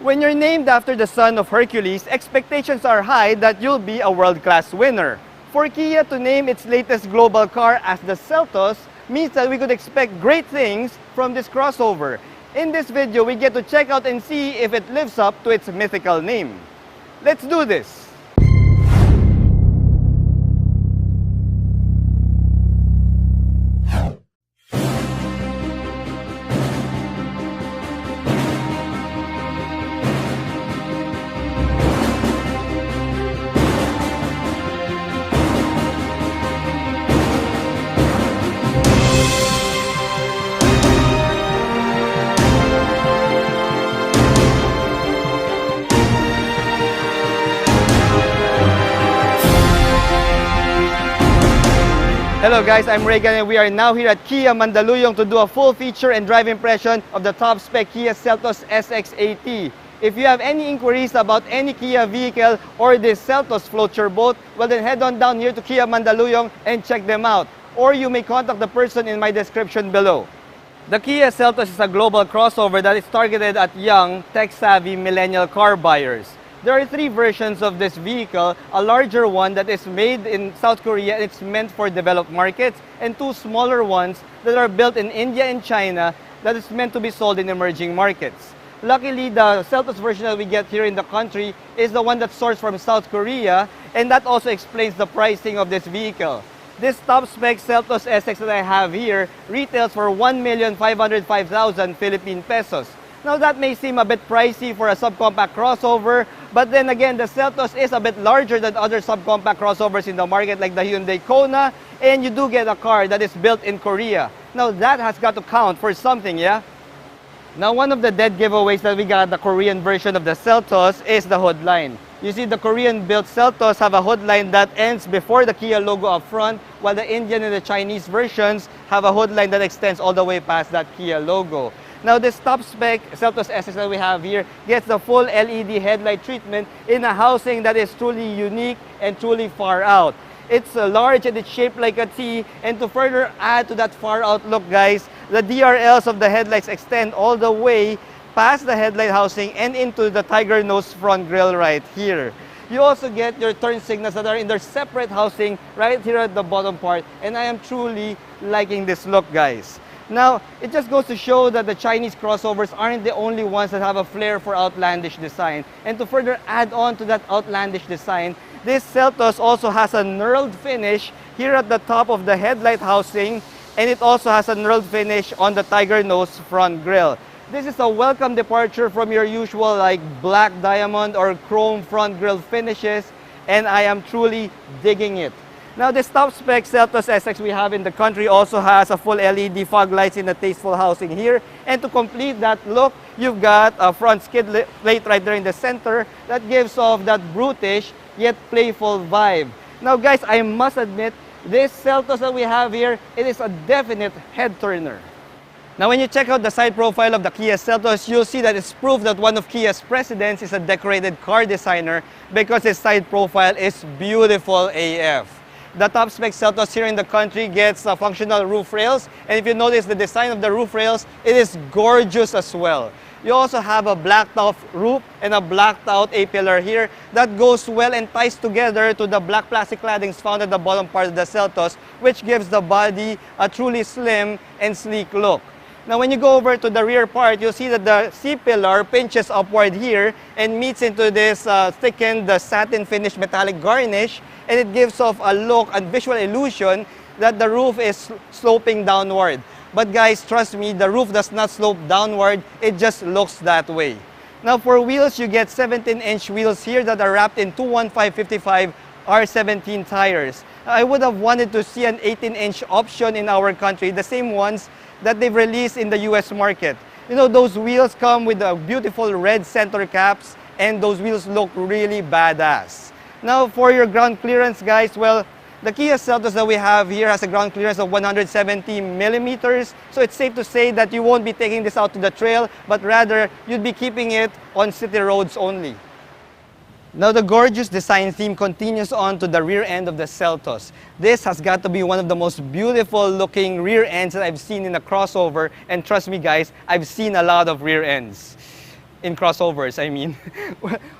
When you're named after the son of Hercules, expectations are high that you'll be a world-class winner. For Kia to name its latest global car as the Seltos means that we could expect great things from this crossover. In this video, we get to check out and see if it lives up to its mythical name. Let's do this! Hello guys, I'm Reagan and we are now here at Kia Mandaluyong to do a full feature and drive impression of the top spec Kia Seltos SX80. If you have any inquiries about any Kia vehicle or this Seltos floats your boat, well then head on down here to Kia Mandaluyong and check them out. Or you may contact the person in my description below. The Kia Seltos is a global crossover that is targeted at young, tech-savvy millennial car buyers. There are three versions of this vehicle, a larger one that is made in South Korea and it's meant for developed markets, and two smaller ones that are built in India and China that is meant to be sold in emerging markets. Luckily, the Seltos version that we get here in the country is the one that's sourced from South Korea, and that also explains the pricing of this vehicle. This top spec Seltos SX that I have here retails for 1,505,000 Philippine pesos. Now that may seem a bit pricey for a subcompact crossover, but then again, the Seltos is a bit larger than other subcompact crossovers in the market like the Hyundai Kona, and you do get a car that is built in Korea. Now that has got to count for something, yeah? Now one of the dead giveaways that we got the Korean version of the Seltos is the hood line. You see, the Korean-built Seltos have a hood line that ends before the Kia logo up front, while the Indian and the Chinese versions have a hood line that extends all the way past that Kia logo. Now this top spec Seltos SX that we have here gets the full LED headlight treatment in a housing that is truly unique and truly far out. It's large and it's shaped like a T, and to further add to that far out look guys, the DRLs of the headlights extend all the way past the headlight housing and into the tiger nose front grille right here. You also get your turn signals that are in their separate housing right here at the bottom part, and I am truly liking this look guys. Now, it just goes to show that the Chinese crossovers aren't the only ones that have a flair for outlandish design. And to further add on to that outlandish design, this Seltos also has a knurled finish here at the top of the headlight housing, and it also has a knurled finish on the tiger nose front grille. This is a welcome departure from your usual like black diamond or chrome front grille finishes, and I am truly digging it. Now this top spec Seltos SX we have in the country also has a full LED fog lights in the tasteful housing here, and to complete that look, you've got a front skid plate right there in the center that gives off that brutish yet playful vibe. Now guys, I must admit, this Seltos that we have here, it is a definite head turner. Now when you check out the side profile of the Kia Seltos, you'll see that it's proof that one of Kia's presidents is a decorated car designer because his side profile is beautiful AF. The top spec Seltos here in the country gets functional roof rails, and if you notice the design of the roof rails, it is gorgeous as well. You also have a blacked out roof and a blacked out A-pillar here that goes well and ties together to the black plastic claddings found at the bottom part of the Seltos, which gives the body a truly slim and sleek look. Now when you go over to the rear part, you'll see that the C-pillar pinches upward here and meets into this thickened satin finish metallic garnish, and it gives off a look and visual illusion that the roof is sloping downward. But guys, trust me, the roof does not slope downward, it just looks that way. Now for wheels, you get 17-inch wheels here that are wrapped in 215/55 R17 tires. I would have wanted to see an 18-inch option in our country, the same ones that they've released in the US market. You know, those wheels come with the beautiful red center caps, and those wheels look really badass. Now for your ground clearance guys, well, the Kia Seltos that we have here has a ground clearance of 170 millimeters, so it's safe to say that you won't be taking this out to the trail, but rather you'd be keeping it on city roads only. Now the gorgeous design theme continues on to the rear end of the Seltos. This has got to be one of the most beautiful looking rear ends that I've seen in a crossover, and trust me guys, I've seen a lot of rear ends. in crossovers, I mean.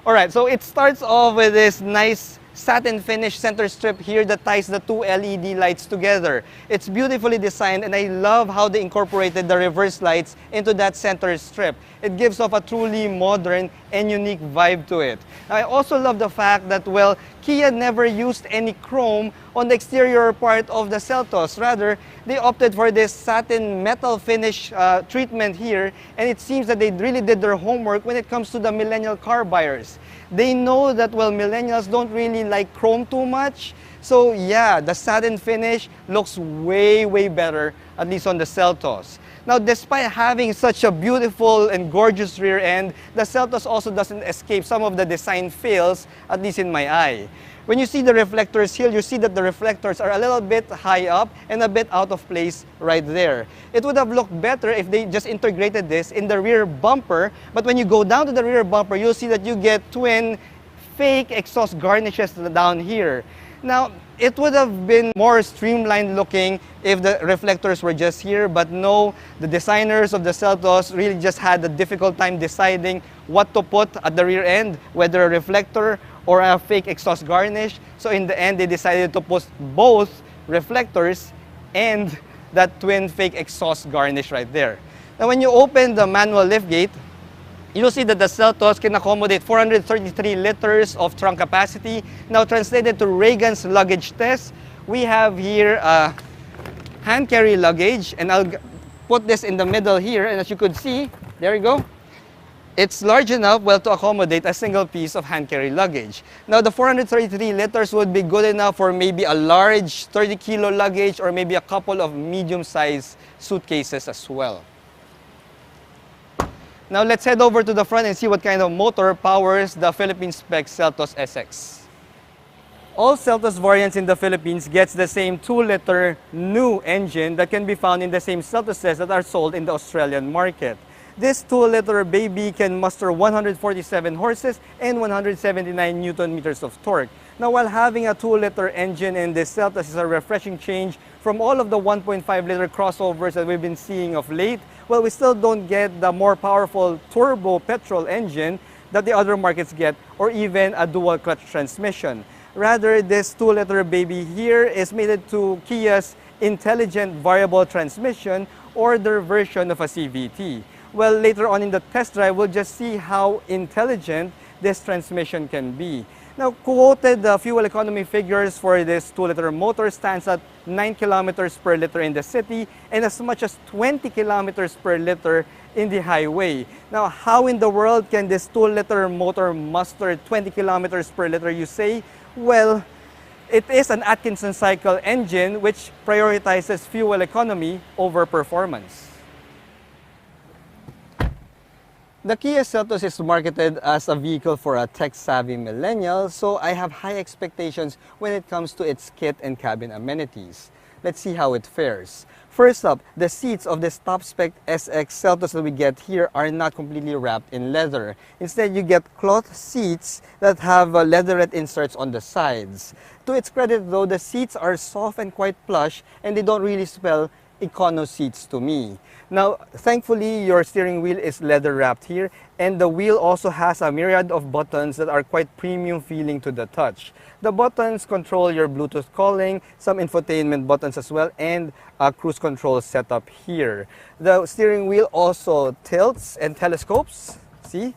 All right, so it starts off with this nice satin finish center strip here that ties the two LED lights together. It's beautifully designed, and I love how they incorporated the reverse lights into that center strip. It gives off a truly modern and unique vibe to it. I also love the fact that, well, Kia never used any chrome on the exterior part of the Seltos. Rather, they opted for this satin metal finish treatment here, and it seems that they really did their homework when it comes to the millennial car buyers. They know that, well, millennials don't really like chrome too much. So yeah, the satin finish looks way, way better, at least on the Seltos. Now, despite having such a beautiful and gorgeous rear end, the Seltos also doesn't escape some of the design fails, at least in my eye. When you see the reflectors here, you see that the reflectors are a little bit high up and a bit out of place right there. It would have looked better if they just integrated this in the rear bumper, but when you go down to the rear bumper, you'll see that you get twin fake exhaust garnishes down here. Now, it would have been more streamlined looking if the reflectors were just here, but no, the designers of the Seltos really just had a difficult time deciding what to put at the rear end, whether a reflector or a fake exhaust garnish. So in the end, they decided to put both reflectors and that twin fake exhaust garnish right there. Now, when you open the manual liftgate, you'll see that the Seltos can accommodate 433 liters of trunk capacity. Now, translated to Reagan's luggage test, we have here a hand carry luggage, and I'll put this in the middle here, and as you could see, there you go. It's large enough, well, to accommodate a single piece of hand carry luggage. Now, the 433 liters would be good enough for maybe a large 30-kilo luggage or maybe a couple of medium-sized suitcases as well. Now, let's head over to the front and see what kind of motor powers the Philippine spec Seltos SX. All Seltos variants in the Philippines gets the same 2-liter new engine that can be found in the same Seltoses that are sold in the Australian market. This 2-liter baby can muster 147 horses and 179 Newton meters of torque. Now, while having a 2-liter engine in this Seltos is a refreshing change from all of the 1.5-liter crossovers that we've been seeing of late, well, we still don't get the more powerful turbo petrol engine that the other markets get, or even a dual clutch transmission. Rather, this 2-liter baby here is mated to Kia's intelligent variable transmission, or their version of a CVT. Well, later on in the test drive, we'll just see how intelligent this transmission can be. Now, quoted fuel economy figures for this 2-liter motor stands at 9 kilometers per liter in the city and as much as 20 kilometers per liter in the highway. Now, how in the world can this 2-liter motor muster 20 kilometers per liter, you say? Well, it is an Atkinson cycle engine which prioritizes fuel economy over performance. The Kia Seltos is marketed as a vehicle for a tech-savvy millennial, so I have high expectations when it comes to its kit and cabin amenities. Let's see how it fares. First up, the seats of this top-spec SX Seltos that we get here are not completely wrapped in leather. Instead, you get cloth seats that have leatherette inserts on the sides. To its credit though, the seats are soft and quite plush, and they don't really spell econo seats to me. Now, thankfully, your steering wheel is leather wrapped here, and the wheel also has a myriad of buttons that are quite premium feeling to the touch. The buttons control your Bluetooth calling, some infotainment buttons as well, and a cruise control setup here. The steering wheel also tilts and telescopes, see?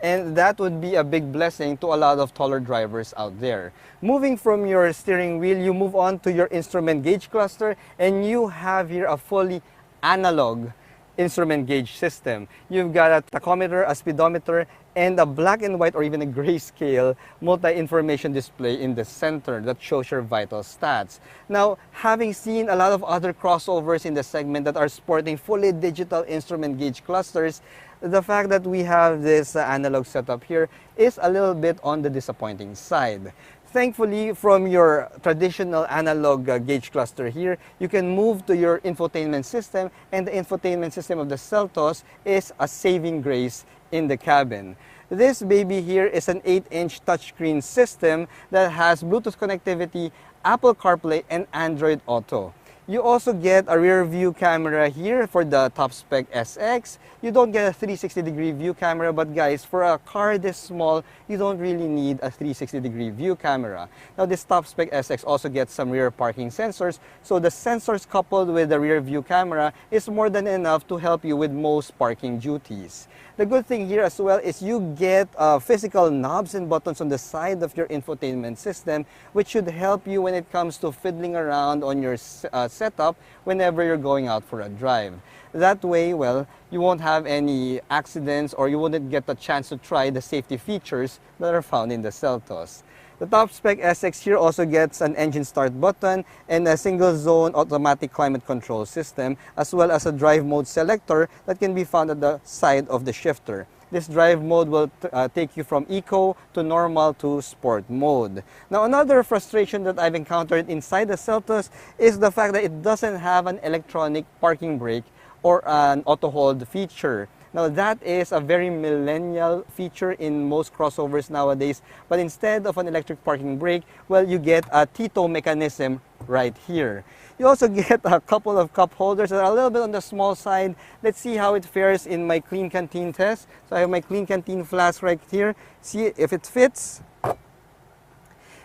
And that would be a big blessing to a lot of taller drivers out there. Moving from your steering wheel, you move on to your instrument gauge cluster, and you have here a fully analog instrument gauge system. You've got a tachometer, a speedometer, and a black and white or even a grayscale multi-information display in the center that shows your vital stats. Now, having seen a lot of other crossovers in the segment that are sporting fully digital instrument gauge clusters, the fact that we have this analog setup here is a little bit on the disappointing side. Thankfully, from your traditional analog gauge cluster here, you can move to your infotainment system, and the infotainment system of the Seltos is a saving grace in the cabin. This baby here is an 8-inch touchscreen system that has Bluetooth connectivity, Apple CarPlay, and Android Auto. You also get a rear view camera here for the top spec SX. You don't get a 360-degree view camera, but guys, for a car this small, you don't really need a 360-degree view camera. Now this top spec SX also gets some rear parking sensors, so the sensors coupled with the rear view camera is more than enough to help you with most parking duties. The good thing here as well is you get physical knobs and buttons on the side of your infotainment system, which should help you when it comes to fiddling around on your setup whenever you're going out for a drive. That way, well, you won't have any accidents or you wouldn't get the chance to try the safety features that are found in the Seltos. The top spec SX here also gets an engine start button and a single zone automatic climate control system, as well as a drive mode selector that can be found at the side of the shifter. This drive mode will take you from eco to normal to sport mode. Now another frustration that I've encountered inside the Seltos is the fact that it doesn't have an electronic parking brake or an auto hold feature. Now that is a very millennial feature in most crossovers nowadays, but instead of an electric parking brake, well, you get a Tito mechanism right here. You also get a couple of cup holders that are a little bit on the small side. Let's see how it fares in my Clean Canteen test. So I have my Clean Canteen flask right here. See if it fits.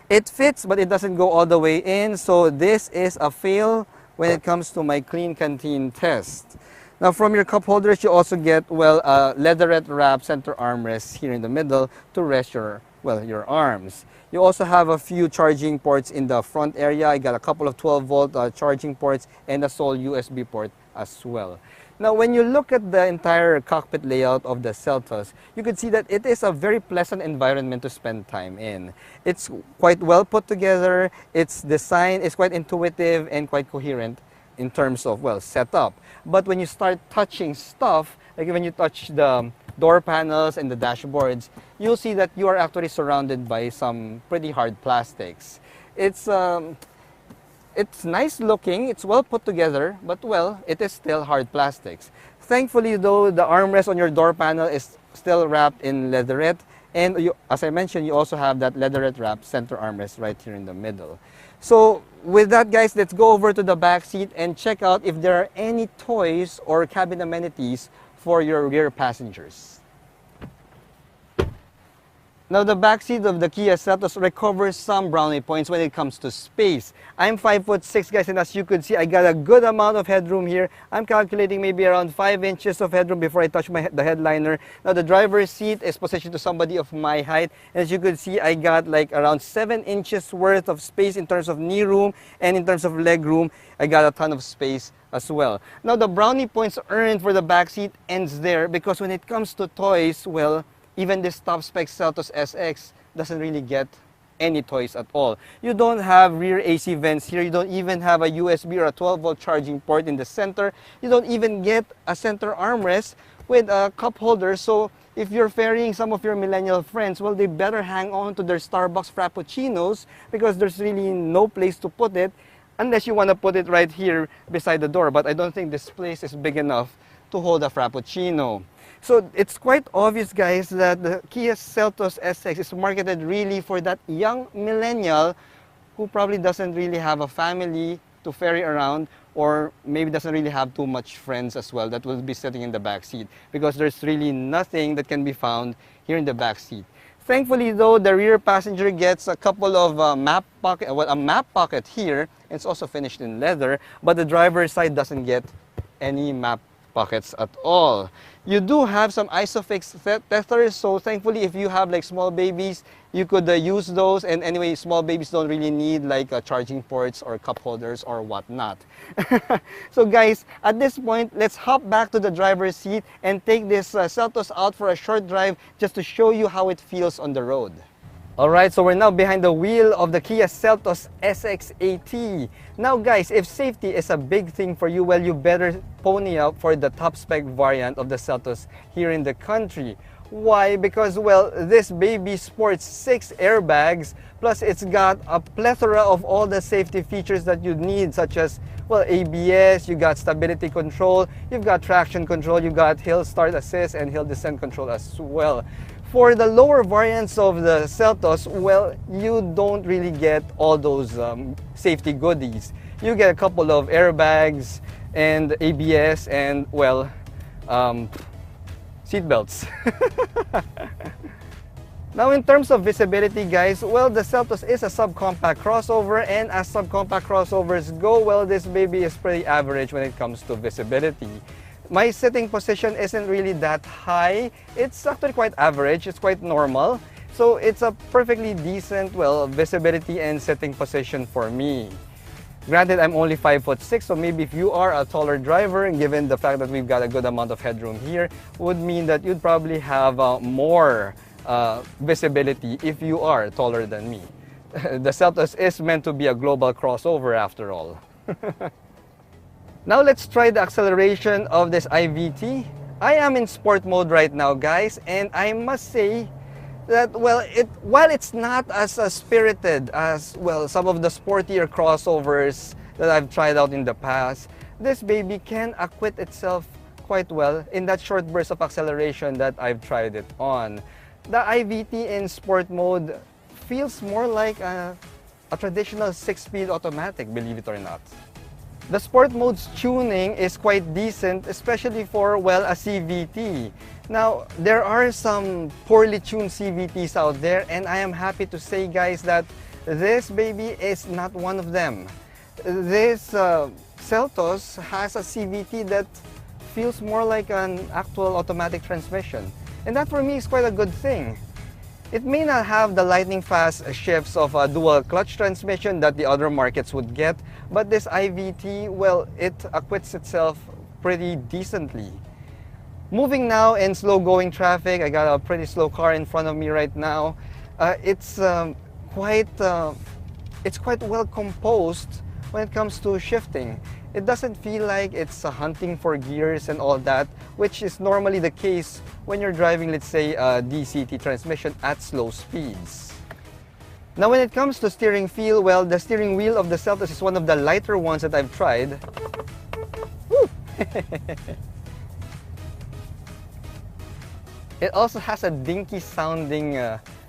It fits, but it doesn't go all the way in, so this is a fail when it comes to my Clean Canteen test. Now from your cup holders, you also get, well, a leatherette wrap center armrest here in the middle to rest your arms. You also have a few charging ports in the front area. I got a couple of 12-volt charging ports and a sole USB port as well. Now when you look at the entire cockpit layout of the Seltos, you can see that it is a very pleasant environment to spend time in. It's quite well put together, its design is quite intuitive and quite coherent in terms of, well, setup. But when you start touching stuff, like when you touch the door panels and the dashboards, you'll see that you are actually surrounded by some pretty hard plastics. It's nice looking, it's well put together, but well, it is still hard plastics. Thankfully though, the armrest on your door panel is still wrapped in leatherette, and you, as I mentioned, you also have that leatherette wrap center armrest right here in the middle. So with that guys, let's go over to the back seat and check out if there are any toys or cabin amenities for your rear passengers. Now the back seat of the Kia Seltos recovers some brownie points when it comes to space. I'm 5'6", guys, and as you could see, I got a good amount of headroom here. I'm calculating maybe around 5 inches of headroom before I touch the headliner. Now the driver's seat is positioned to somebody of my height, and as you could see, I got like around 7 inches worth of space in terms of knee room, and in terms of leg room, I got a ton of space as well. Now the brownie points earned for the back seat ends there, because when it comes to toys, well, even this top spec Seltos SX doesn't really get any toys at all. You don't have rear AC vents here. You don't even have a USB or a 12-volt charging port in the center. You don't even get a center armrest with a cup holder. So if you're ferrying some of your millennial friends, well, they better hang on to their Starbucks Frappuccinos, because there's really no place to put it unless you want to put it right here beside the door. But I don't think this place is big enough to hold a Frappuccino. So it's quite obvious, guys, that the Kia Seltos SX is marketed really for that young millennial who probably doesn't really have a family to ferry around, or maybe doesn't really have too much friends as well that will be sitting in the back seat, because there's really nothing that can be found here in the back seat. Thankfully though, the rear passenger gets a couple of a map pocket here. It's also finished in leather, but the driver's side doesn't get any map pockets at all. You do have some isofix tethers, so thankfully if you have like small babies, you could use those. And anyway, small babies don't really need like charging ports or cup holders or whatnot. So guys, at this point, let's hop back to the driver's seat and take this Seltos out for a short drive just to show you how it feels on the road. Alright, so we're now behind the wheel of the Kia Seltos SX80. Now guys, if safety is a big thing for you, well, you better pony up for the top spec variant of the Seltos here in the country. Why? Because, well, this baby sports 6 airbags, plus it's got a plethora of all the safety features that you need, such as, well, ABS, you got stability control, you've got traction control, you've got hill start assist and hill descent control as well. For the lower variants of the Seltos, well, you don't really get all those safety goodies. you get a couple of airbags and ABS and, well, seat belts. Now, in terms of visibility, guys, well, the Seltos is a subcompact crossover, and as subcompact crossovers go, well, this baby is pretty average when it comes to visibility. My sitting position isn't really that high. It's actually quite average. It's quite normal. So it's a perfectly decent, well, visibility and sitting position for me. Granted, I'm only 5'6", so maybe if you are a taller driver, given the fact that we've got a good amount of headroom here, would mean that you'd probably have more visibility if you are taller than me. The Seltos is meant to be a global crossover after all. Now let's try the acceleration of this IVT. I am in sport mode right now, guys, and I must say that, well, while it's not as spirited as, well, some of the sportier crossovers that I've tried out in the past, this baby can acquit itself quite well in that short burst of acceleration that I've tried it on. The IVT in sport mode feels more like a traditional 6-speed automatic, believe it or not. The sport mode's tuning is quite decent, especially for, well, a CVT. Now, there are some poorly tuned CVTs out there, and I am happy to say, guys, that this baby is not one of them. This Seltos has a CVT that feels more like an actual automatic transmission. And that for me is quite a good thing. It may not have the lightning fast shifts of a dual clutch transmission that the other markets would get, but this IVT, well, it acquits itself pretty decently. Moving now in slow going traffic, I got a pretty slow car in front of me right now. It's quite well composed when it comes to shifting. It doesn't feel like it's hunting for gears and all that, which is normally the case when you're driving, let's say, a DCT transmission at slow speeds. Now, when it comes to steering feel, well, the steering wheel of the Seltos is one of the lighter ones that I've tried. Woo! It also has a dinky sounding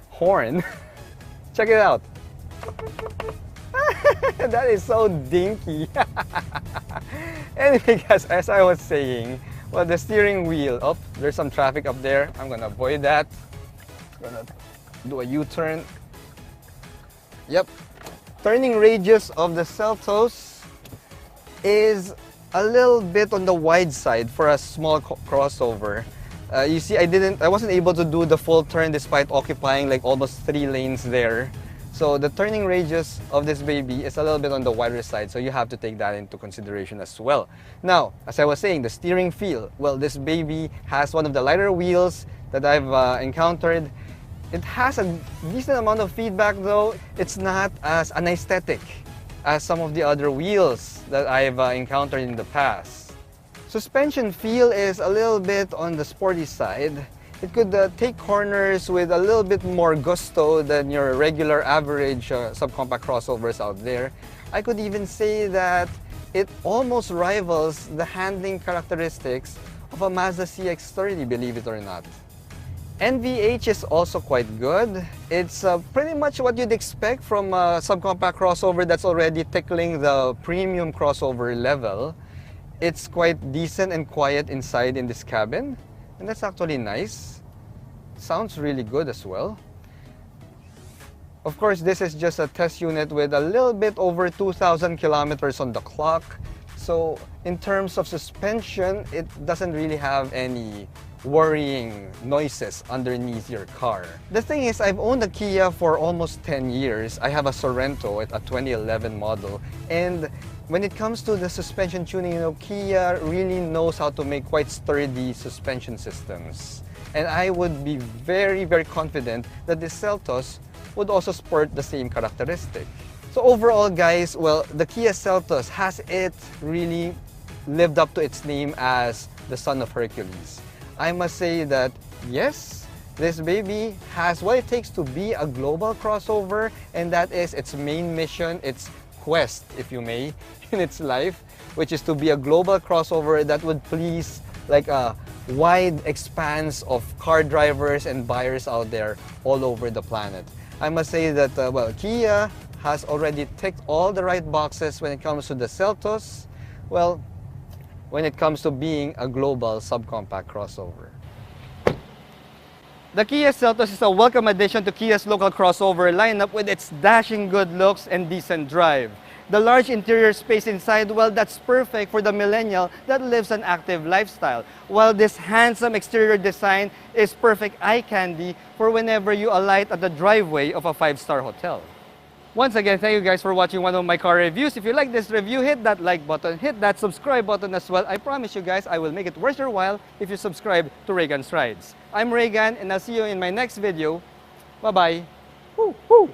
horn. Check it out. That is so dinky. Anyway, guys, as I was saying, well, the steering wheel, oh, there's some traffic up there. I'm gonna avoid that. I'm gonna do a U-turn. Yep. Turning radius of the Seltos is a little bit on the wide side for a small crossover. You see, I wasn't able to do the full turn despite occupying like almost 3 lanes there. So the turning radius of this baby is a little bit on the wider side, so you have to take that into consideration as well. Now, as I was saying, the steering feel, well, this baby has one of the lighter wheels that I've encountered. It has a decent amount of feedback though. It's not as anesthetic as some of the other wheels that I've encountered in the past. Suspension feel is a little bit on the sporty side. It could take corners with a little bit more gusto than your regular average subcompact crossovers out there. I could even say that it almost rivals the handling characteristics of a Mazda CX-30, believe it or not. NVH is also quite good. It's pretty much what you'd expect from a subcompact crossover that's already tickling the premium crossover level. It's quite decent and quiet inside in this cabin, and that's actually nice. Sounds really good as well. Of course, this is just a test unit with a little bit over 2,000 kilometers on the clock. So in terms of suspension, it doesn't really have any worrying noises underneath your car. The thing is, I've owned a Kia for almost 10 years. I have a Sorento, a 2011 model, and when it comes to the suspension tuning, you know, Kia really knows how to make quite sturdy suspension systems. And I would be very, very confident that the Seltos would also sport the same characteristic. So overall, guys, well, the Kia Seltos has it really lived up to its name as the son of Hercules. I must say that, yes, this baby has what it takes to be a global crossover, and that is its main mission, its quest, if you may, in its life, which is to be a global crossover that would please like a wide expanse of car drivers and buyers out there all over the planet. I must say that, well, Kia has already ticked all the right boxes when it comes to the Seltos, well, when it comes to being a global subcompact crossover. The Kia Seltos is a welcome addition to Kia's local crossover lineup with its dashing good looks and decent drive. The large interior space inside, well, that's perfect for the millennial that lives an active lifestyle, while this handsome exterior design is perfect eye candy for whenever you alight at the driveway of a 5-star hotel. Once again, thank you guys for watching one of my car reviews. If you like this review, hit that like button, hit that subscribe button as well. I promise you guys, I will make it worth your while if you subscribe to Reagan's Rides. I'm Reagan, and I'll see you in my next video. Bye-bye. Woo, woo.